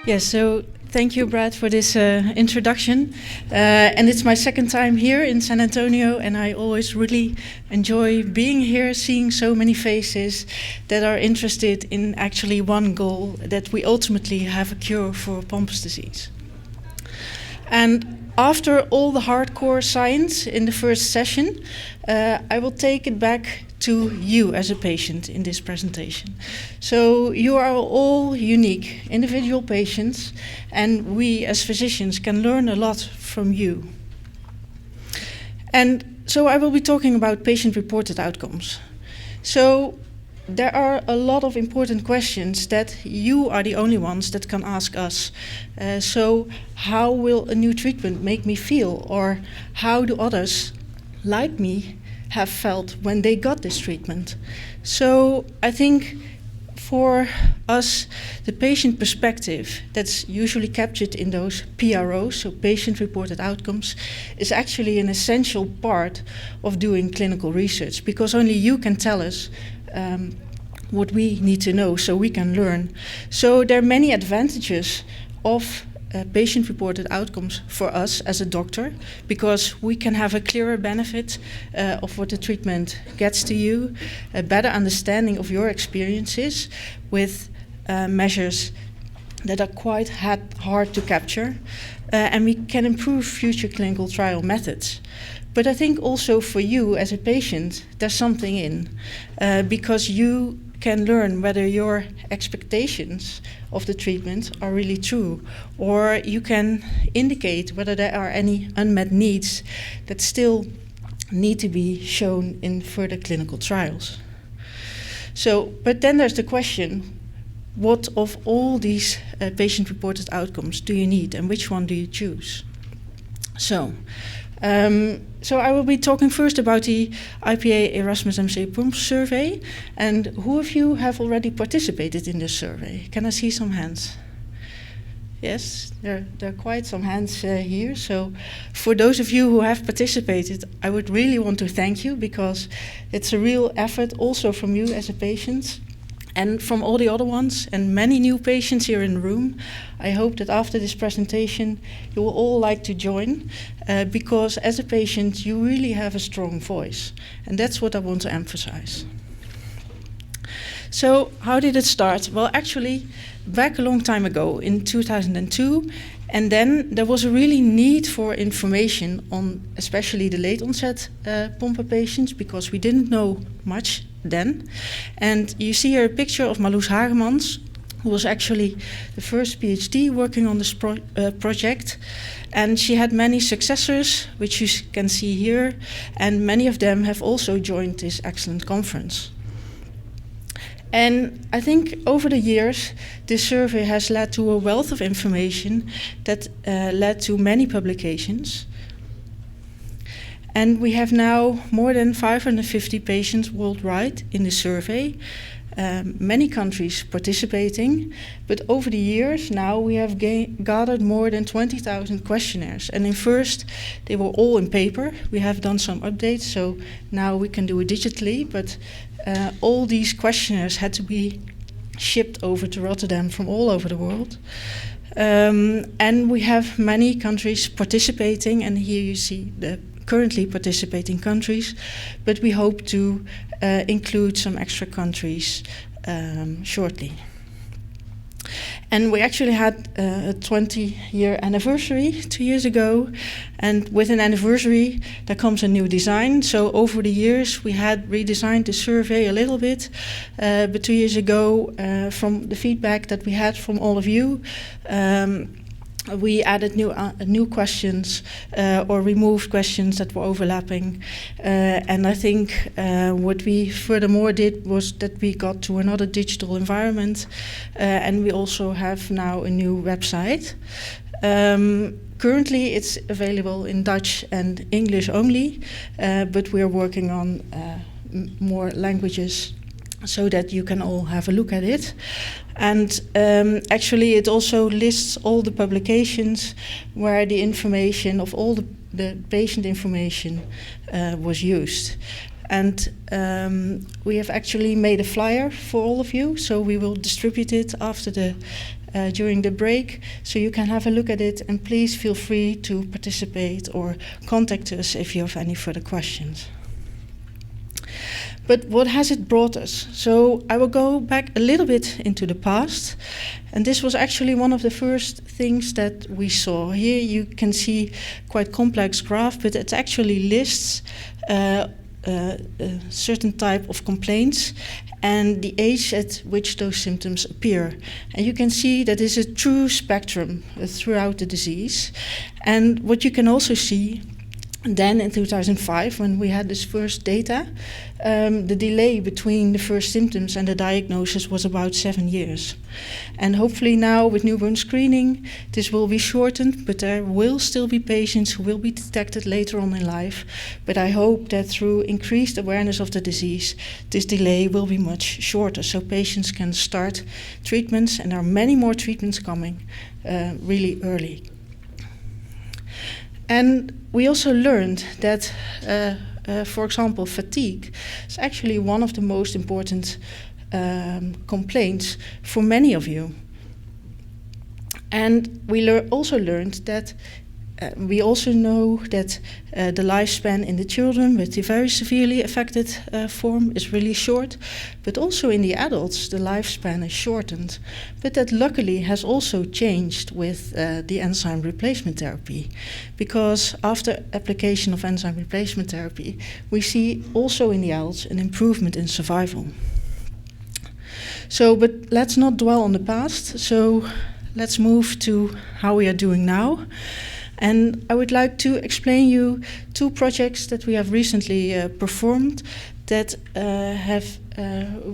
Yes, so thank you, Brad, for this introduction. And it's my second time here in San Antonio, and I always really enjoy being here, seeing so many faces that are interested in actually one goal, that we ultimately have a cure for Pompe's disease. And after all the hardcore science in the first session, I will take it back to you as a patient in this presentation. So you are all unique, individual patients, and we as physicians can learn a lot from you. And so I will be talking about patient-reported outcomes. So there are a lot of important questions that you are the only ones that can ask us. So how will a new treatment make me feel? Or how do others like me have felt when they got this treatment? So I think for us, the patient perspective that's usually captured in those PROs, so patient-reported outcomes, is actually an essential part of doing clinical research, because only you can tell us what we need to know so we can learn. So there are many advantages of patient-reported outcomes for us as a doctor, because we can have a clearer benefit of what the treatment gets to you, a better understanding of your experiences with measures that are quite hard to capture, and we can improve future clinical trial methods. But I think also for you as a patient, there's something in, because you can learn whether your expectations of the treatment are really true, or you can indicate whether there are any unmet needs that still need to be shown in further clinical trials. So, but then there's the question, what of all these patient-reported outcomes do you need, and which one do you choose? So I will be talking first about the IPA Erasmus MC Pompe survey. And who of you have already participated in this survey? Can I see some hands? Yes, there are quite some hands here. So for those of you who have participated, I would really want to thank you, because it's a real effort also from you as a patient, and from all the other ones, and many new patients here in the room. I hope that after this presentation, you will all like to join, because as a patient, you really have a strong voice. And that's what I want to emphasize. So how did it start? Well, actually, back a long time ago in 2002, and then there was a really need for information on especially the late onset Pompe patients, because we didn't know much then. And you see here a picture of Marloes Hagemans, who was actually the first PhD working on this project. And she had many successors, which you can see here, and many of them have also joined this excellent conference. And I think over the years, this survey has led to a wealth of information that led to many publications. And we have now more than 550 patients worldwide in the survey, many countries participating. But over the years now, we have gathered more than 20,000 questionnaires. And in first, they were all in paper. We have done some updates, so now we can do it digitally. But all these questionnaires had to be shipped over to Rotterdam from all over the world. And we have many countries participating, and here you see the currently participating countries, but we hope to include some extra countries shortly. And we actually had a 20-year anniversary 2 years ago, and with an anniversary there comes a new design. So over the years we had redesigned the survey a little bit, but 2 years ago, from the feedback that we had from all of you, we added new questions or removed questions that were overlapping. And I think what we furthermore did was that we got to another digital environment, and we also have now a new website. Currently it's available in Dutch and English only, but we are working on more languages so that you can all have a look at it. And actually it also lists all the publications where the information of all the patient information was used. And we have actually made a flyer for all of you, so we will distribute it after the during the break, so you can have a look at it, and please feel free to participate or contact us if you have any further questions. But what has it brought us? So I will go back a little bit into the past, and this was actually one of the first things that we saw. Here you can see quite complex graph, but it actually lists a certain type of complaints and the age at which those symptoms appear. And you can see that is a true spectrum throughout the disease. And what you can also see then in 2005, when we had this first data, the delay between the first symptoms and the diagnosis was about 7 years. And hopefully now with newborn screening, this will be shortened, but there will still be patients who will be detected later on in life. But I hope that through increased awareness of the disease, this delay will be much shorter, so patients can start treatments, and there are many more treatments coming really early. And we also learned that, for example, fatigue is actually one of the most important complaints for many of you. And we also learned that we also know that the lifespan in the children with the very severely affected form is really short, but also in the adults the lifespan is shortened. But that luckily has also changed with the enzyme replacement therapy, because after application of enzyme replacement therapy, we see also in the adults an improvement in survival. So, but let's not dwell on the past. So let's move to how we are doing now. And I would like to explain you 2 projects that we have recently performed that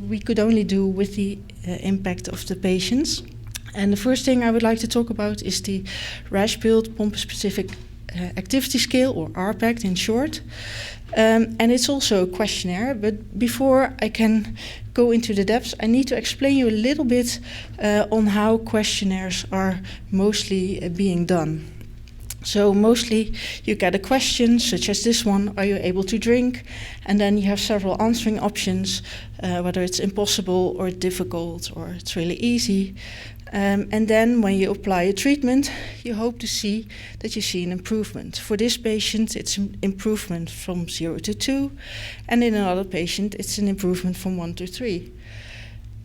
we could only do with the impact of the patients. And the first thing I would like to talk about is the Rash-built Pompe-specific Activity Scale, or R-PAct in short. And it's also a questionnaire, but before I can go into the depths, I need to explain you a little bit on how questionnaires are mostly being done. So mostly you get a question such as this one: are you able to drink? And then you have several answering options, whether it's impossible or difficult or it's really easy. And then when you apply a treatment, you hope to see that you see an improvement. For this patient, it's an improvement from 0 to 2, and in another patient, it's an improvement from 1 to 3.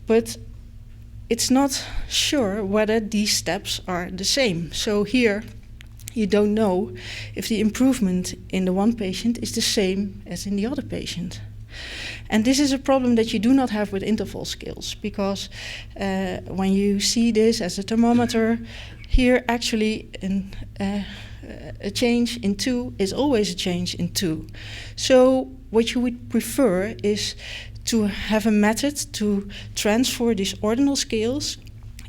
But it's not sure whether these steps are the same. So here, you don't know if the improvement in the one patient is the same as in the other patient. And this is a problem that you do not have with interval scales, because when you see this as a thermometer, here actually a change in 2 is always a change in 2. So what you would prefer is to have a method to transfer these ordinal scales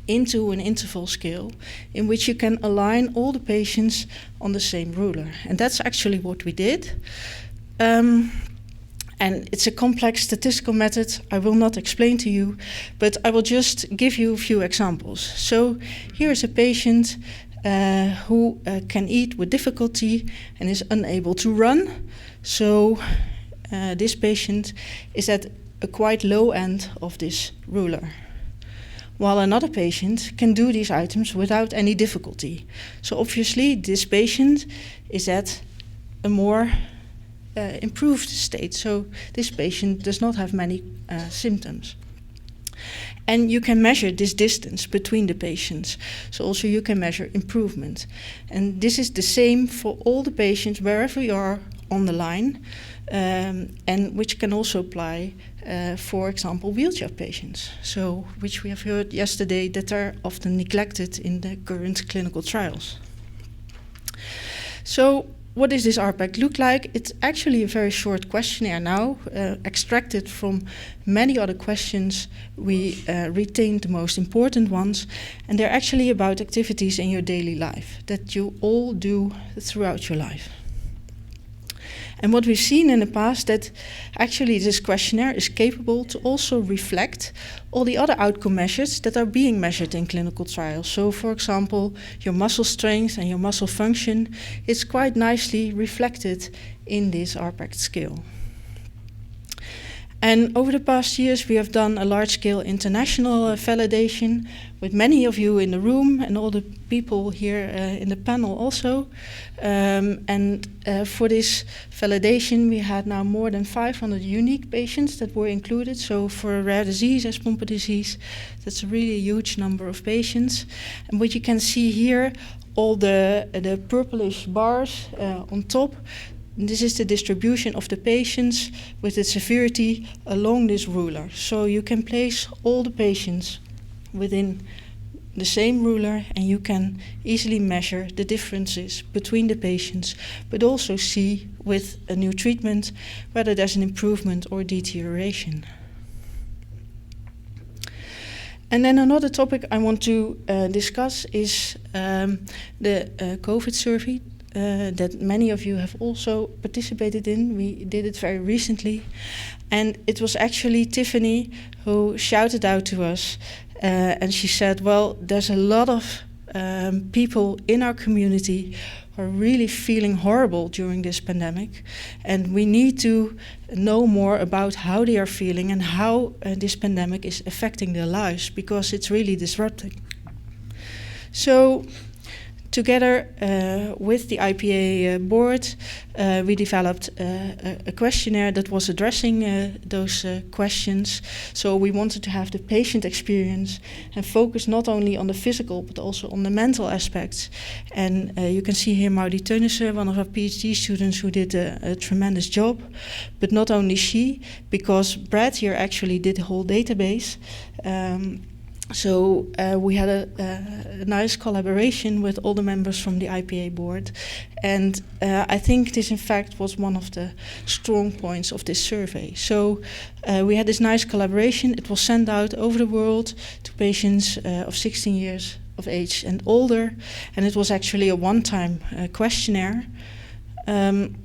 into an interval scale in which you can align all the patients on the same ruler. And that's actually what we did. And it's a complex statistical method I will not explain to you, but I will just give you a few examples. So here is a patient who can eat with difficulty and is unable to run. So this patient is at a quite low end of this ruler, while another patient can do these items without any difficulty. So obviously this patient is at a more improved state. So this patient does not have many symptoms. And you can measure this distance between the patients. So also you can measure improvement. And this is the same for all the patients wherever you are on the line, and which can also apply, for example, wheelchair patients. So, which we have heard yesterday that are often neglected in the current clinical trials. So, what does this R-PAct look like? It's actually a very short questionnaire now, extracted from many other questions. We retained the most important ones, and they're actually about activities in your daily life that you all do throughout your life. And what we've seen in the past, that actually this questionnaire is capable to also reflect all the other outcome measures that are being measured in clinical trials. So, for example, your muscle strength and your muscle function is quite nicely reflected in this R-PAct scale. And over the past years, we have done a large-scale international validation with many of you in the room and all the people here in the panel also. For this validation, we had now more than 500 unique patients that were included. So for a rare disease as Pompe disease, that's a really huge number of patients. And what you can see here, all the purplish bars on top, this is the distribution of the patients with its severity along this ruler. So you can place all the patients within the same ruler and you can easily measure the differences between the patients, but also see with a new treatment whether there's an improvement or deterioration. And then another topic I want to discuss is the COVID survey. That many of you have also participated in. We did it very recently. And it was actually Tiffany who shouted out to us. And she said, well, there's a lot of people in our community who are really feeling horrible during this pandemic. And we need to know more about how they are feeling and how this pandemic is affecting their lives, because it's really disrupting. So, together with the IPA board, we developed a questionnaire that was addressing those questions. So we wanted to have the patient experience and focus not only on the physical, but also on the mental aspects. And you can see here Maudie Teunissen, one of our PhD students who did a tremendous job. But not only she, because Brad here actually did the whole database. So we had a nice collaboration with all the members from the IPA board. And I think this, in fact, was one of the strong points of this survey. So we had this nice collaboration. It was sent out over the world to patients of 16 years of age and older. And it was actually a one-time questionnaire. And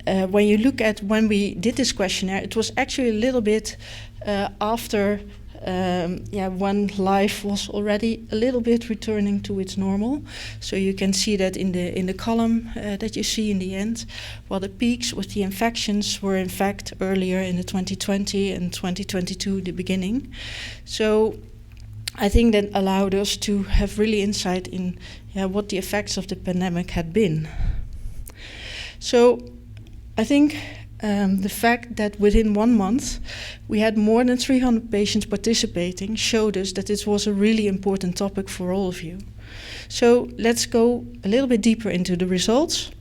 when you look at when we did this questionnaire, it was actually a little bit after when life was already a little bit returning to its normal. So you can see that in the column that you see in the end, while the peaks with the infections were in fact earlier in the 2020 and 2022, the beginning. So I think that allowed us to have really insight in what the effects of the pandemic had been. So I think the fact that within 1 month we had more than 300 patients participating showed us that this was a really important topic for all of you. So let's go a little bit deeper into the results.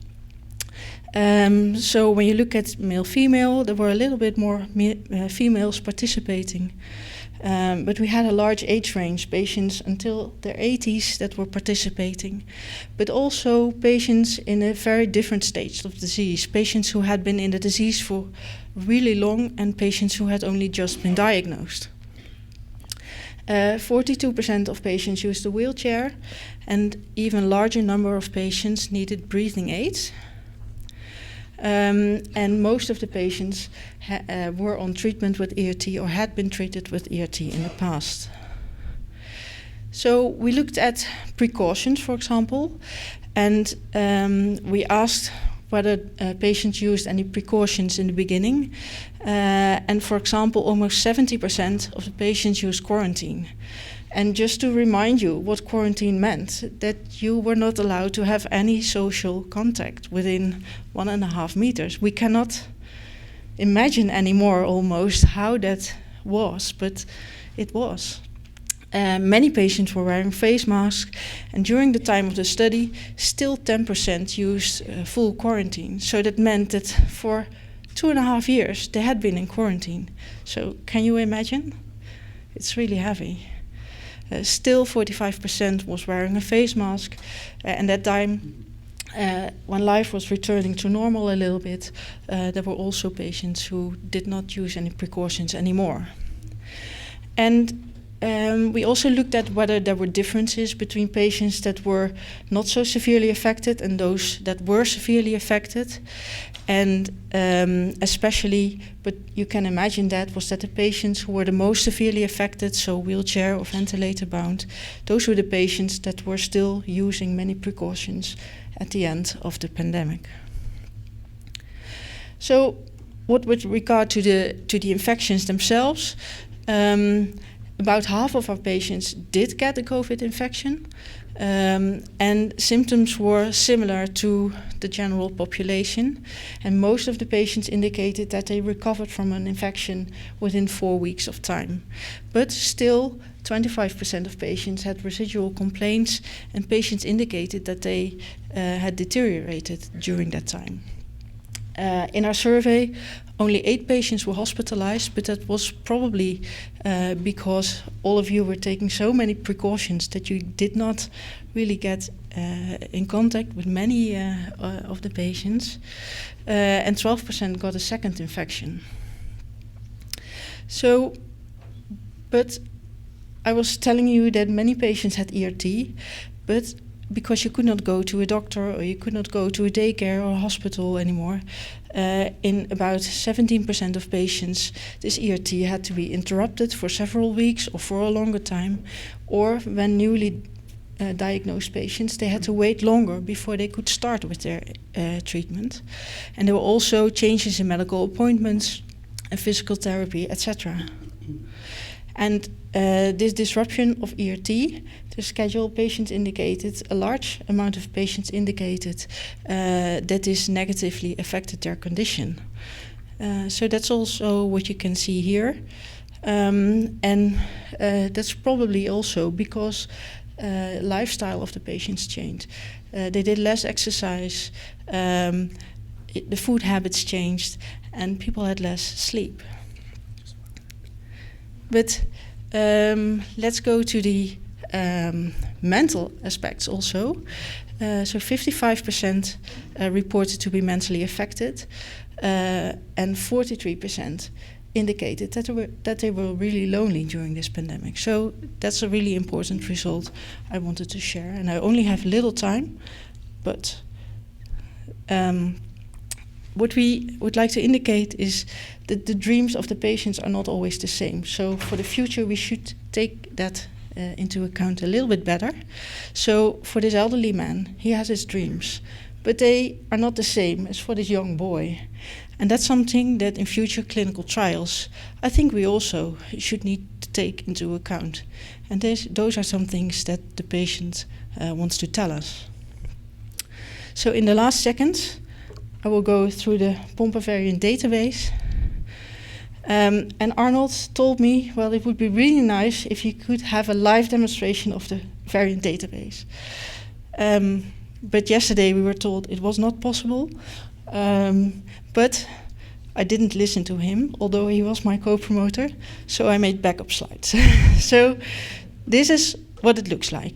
So when you look at male-female, there were a little bit more females participating. But we had a large age range, patients until their 80s that were participating, but also patients in a very different stage of disease, patients who had been in the disease for really long and patients who had only just been diagnosed. 42% of patients used a wheelchair, and even larger number of patients needed breathing aids. And most of the patients were on treatment with ERT or had been treated with ERT in the past. So we looked at precautions, for example, and we asked whether patients used any precautions in the beginning. And for example, almost 70% of the patients used quarantine. And just to remind you what quarantine meant, that you were not allowed to have any social contact within 1.5 meters. We cannot imagine anymore almost how that was, but it was. Many patients were wearing face masks, and during the time of the study, still 10% used full quarantine. So that meant that for 2.5 years, they had been in quarantine. So can you imagine? It's really heavy. Still 45% was wearing a face mask, and that time, when life was returning to normal a little bit, there were also patients who did not use any precautions anymore. And we also looked at whether there were differences between patients that were not so severely affected and those that were severely affected. And especially, but you can imagine that, was that the patients who were the most severely affected, so wheelchair or ventilator bound, those were the patients that were still using many precautions at the end of the pandemic. So what with regard to the infections themselves, about half of our patients did get a COVID infection, and symptoms were similar to the general population, and most of the patients indicated that they recovered from an infection within 4 weeks of time. But still, 25% of patients had residual complaints, and patients indicated that they had deteriorated during that time. In our survey, only 8 patients were hospitalized, but that was probably because all of you were taking so many precautions that you did not really get in contact with many of the patients, and 12% got a second infection. So, but I was telling you that many patients had ERT, but because you could not go to a doctor or you could not go to a daycare or a hospital anymore, in about 17% of patients, this ERT had to be interrupted for several weeks or for a longer time, or when newly diagnosed patients, they had to wait longer before they could start with their treatment. And there were also changes in medical appointments and physical therapy, etc. And this disruption of ERT, the schedule, patients indicated, a large amount of patients indicated that this negatively affected their condition. So that's also what you can see here. And that's probably also because lifestyle of the patients changed. They did less exercise, the food habits changed, and people had less sleep. But let's go to the mental aspects also. So 55% reported to be mentally affected, and 43% indicated that they were really lonely during this pandemic. So that's a really important result I wanted to share. And I only have little time, but what we would like to indicate is that the dreams of the patients are not always the same. So for the future, we should take that into account a little bit better. So for this elderly man, he has his dreams, but they are not the same as for this young boy. And that's something that in future clinical trials, I think we also should need to take into account. And those are some things that the patient wants to tell us. So in the last seconds, I will go through the Pompe variant database. And Arnold told me, well, it would be really nice if you could have a live demonstration of the variant database. But yesterday we were told it was not possible. But I didn't listen to him, although he was my co-promoter, so I made backup slides. So this is what it looks like,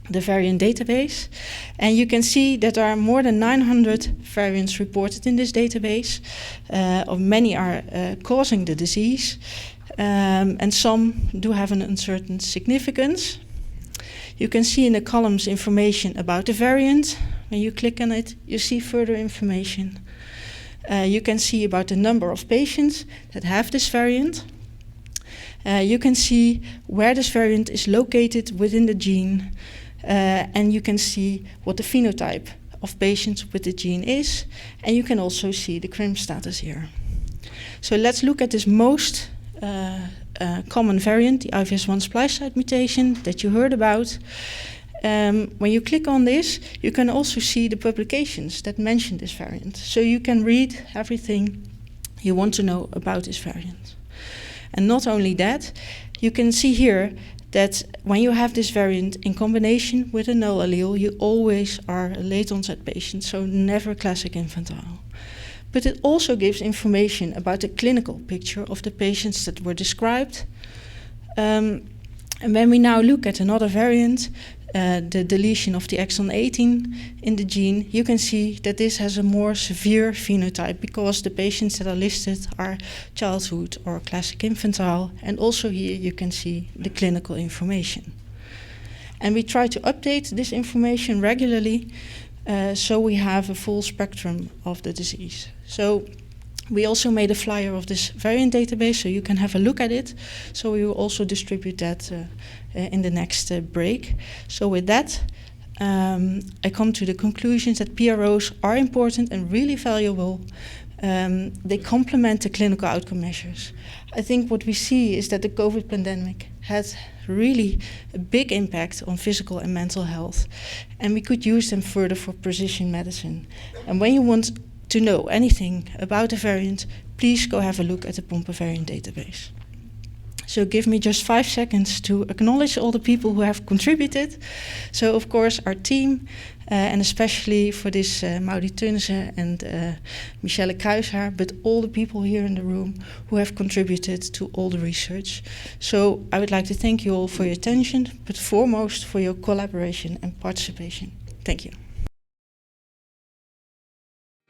the variant database. And you can see that there are more than 900 variants reported in this database. Many are causing the disease, and some do have an uncertain significance. You can see in the columns information about the variant. When you click on it, you see further information. You can see about the number of patients that have this variant. You can see where this variant is located within the gene, and you can see what the phenotype of patients with the gene is, and you can also see the CRIM status here. So let's look at this most common variant, the IVS1 splice site mutation that you heard about. When you click on this, you can also see the publications that mention this variant. So you can read everything you want to know about this variant. And not only that, you can see here that when you have this variant in combination with a null allele, you always are a late onset patient, so never classic infantile. But it also gives information about the clinical picture of the patients that were described. And when we now look at another variant, the deletion of the exon 18 in the gene, you can see that this has a more severe phenotype because the patients that are listed are childhood or classic infantile, and also here you can see the clinical information. And we try to update this information regularly so we have a full spectrum of the disease. So we also made a flyer of this variant database so you can have a look at it. So we will also distribute that in the next break. So with that, I come to the conclusions that PROs are important and really valuable They complement the clinical outcome measures. I think what we see is that the COVID pandemic had really a big impact on physical and mental health, and we could use them further for precision medicine. And when you want to know anything about a variant, please go have a look at the Pompe variant database. So give me just 5 seconds to acknowledge all the people who have contributed. So of course our team, and especially for this Maudie Teunissen and Michelle Kruishaar, but all the people here in the room who have contributed to all the research. So I would like to thank you all for your attention, but foremost for your collaboration and participation. Thank you.